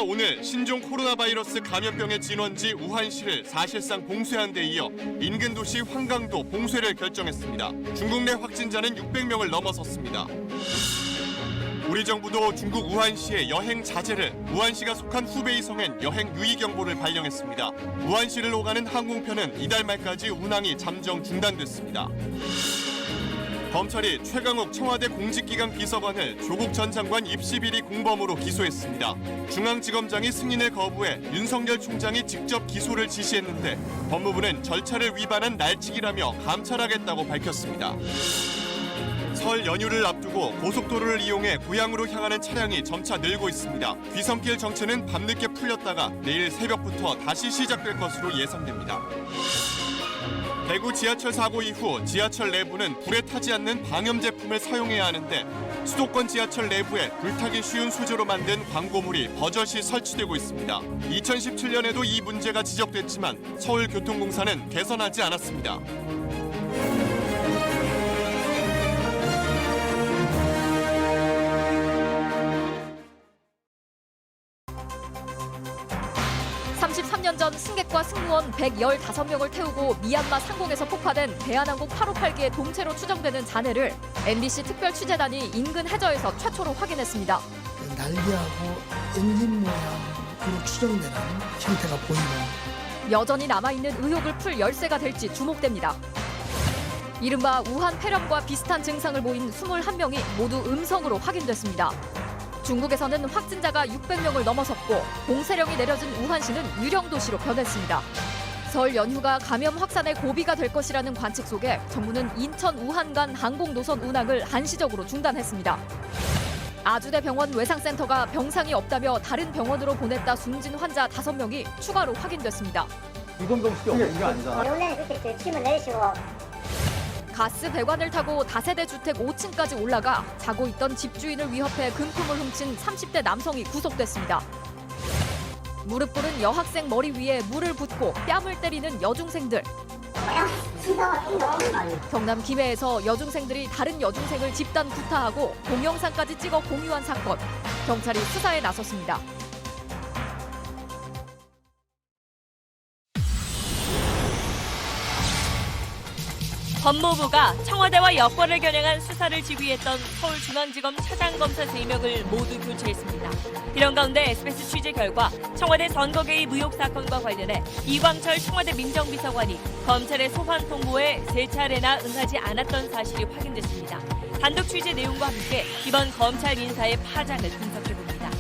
정부가 오늘 신종 코로나 바이러스 감염병의 진원지 우한시를 사실상 봉쇄한 데 이어 인근 도시 황강도 봉쇄를 결정했습니다. 중국 내 확진자는 600명을 넘어섰습니다. 우리 정부도 중국 우한시의 여행 자제를, 우한시가 속한 후베이 성엔 여행 유의 경보를 발령했습니다. 우한시를 오가는 항공편은 이달 말까지 운항이 잠정 중단됐습니다. 검찰이 최강욱 청와대 공직기강 비서관을 조국 전 장관 입시 비리 공범으로 기소했습니다. 중앙지검장이 승인을 거부해 윤석열 총장이 직접 기소를 지시했는데 법무부는 절차를 위반한 날치기라며 감찰하겠다고 밝혔습니다. 설 연휴를 앞두고 고속도로를 이용해 고향으로 향하는 차량이 점차 늘고 있습니다. 귀성길 정체는 밤늦게 풀렸다가 내일 새벽부터 다시 시작될 것으로 예상됩니다. 대구 지하철 사고 이후 지하철 내부는 불에 타지 않는 방염 제품을 사용해야 하는데 수도권 지하철 내부에 불타기 쉬운 수조로 만든 광고물이 버젓이 설치되고 있습니다. 2017년에도 이 문제가 지적됐지만 서울교통공사는 개선하지 않았습니다. 전 승객과 승무원 115명을 태우고 미얀마 상공에서 폭파된 대한항공 858기의 동체로 추정되는 잔해를 MBC 특별 취재단이 인근 해저에서 최초로 확인했습니다. 날개하고 엔진 모양으로 추정되는 형태가 보이는. 여전히 남아있는 의혹을 풀 열쇠가 될지 주목됩니다. 이른바 우한 폐렴과 비슷한 증상을 보인 21명이 모두 음성으로 확인됐습니다. 중국에서는 확진자가 600명을 넘어섰고 봉쇄령이 내려진 우한시는 유령 도시로 변했습니다. 설 연휴가 감염 확산의 고비가 될 것이라는 관측 속에 정부는 인천 우한 간 항공 노선 운항을 한시적으로 중단했습니다. 아주대병원 외상센터가 병상이 없다며 다른 병원으로 보냈다 숨진 환자 5명이 추가로 확인됐습니다. 이건 병식이 없는 게 아니잖아. 원래는 그렇게 침을 내쉬고 가스 배관을 타고 다세대 주택 5층까지 올라가 자고 있던 집주인을 위협해 금품을 훔친 30대 남성이 구속됐습니다. 무릎 꿇은 여학생 머리 위에 물을 붓고 뺨을 때리는 여중생들. 경남 김해에서 여중생들이 다른 여중생을 집단 구타하고 동영상까지 찍어 공유한 사건. 경찰이 수사에 나섰습니다. 법무부가 청와대와 여권을 겨냥한 수사를 지휘했던 서울중앙지검 차장검사 3명을 모두 교체했습니다. 이런 가운데 SBS 취재 결과 청와대 선거개입 의혹 사건과 관련해 이광철 청와대 민정비서관이 검찰의 소환 통보에 3차례나 응하지 않았던 사실이 확인됐습니다. 단독 취재 내용과 함께 이번 검찰 인사의 파장을 분석해봅니다.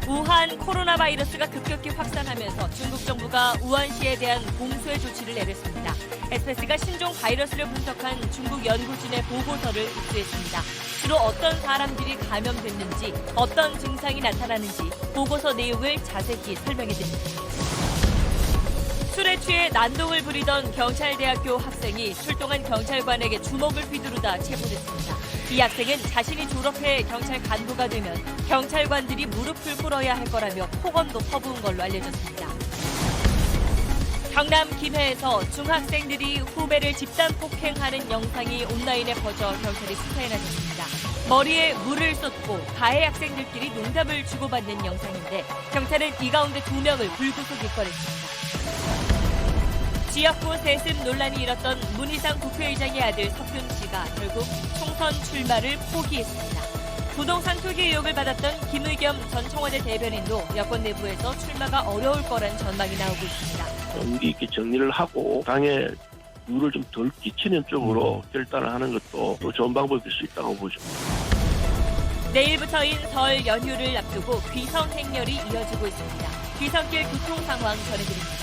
우한 코로나 바이러스가 급격히 확산하면서 중국 정부가 우한시에 대한 봉쇄 조치를 내렸습니다. SBS가 신종 바이러스를 분석한 중국 연구진의 보고서를 입수했습니다. 주로 어떤 사람들이 감염됐는지, 어떤 증상이 나타나는지 보고서 내용을 자세히 설명해드립니다. 술에 취해 난동을 부리던 경찰대학교 학생이 출동한 경찰관에게 주먹을 휘두르다 체포됐습니다. 이 학생은 자신이 졸업해 경찰 간부가 되면 경찰관들이 무릎을 꿇어야 할 거라며 폭언도 퍼부은 걸로 알려졌습니다. 경남 김해에서 중학생들이 후배를 집단 폭행하는 영상이 온라인에 퍼져 경찰이 수사에 나섰습니다. 머리에 물을 쏟고 가해 학생들끼리 농담을 주고받는 영상인데 경찰은 이 가운데 2명을 불구속 입건했습니다. 지역구 세습 논란이 일었던 문희상 국회의장의 아들 석균 씨가 결국 총선 출마를 포기했습니다. 부동산 투기 의혹을 받았던 김의겸 전 청와대 대변인도 여권 내부에서 출마가 어려울 거란 전망이 나오고 있습니다. 의리 있게 정리를 하고 당에 누를 좀 덜 끼치는 쪽으로 결단을 하는 것도 또 좋은 방법일 수 있다고 보죠. 내일부터인 설 연휴를 앞두고 귀성 행렬이 이어지고 있습니다. 귀성길 교통 상황 전해드립니다.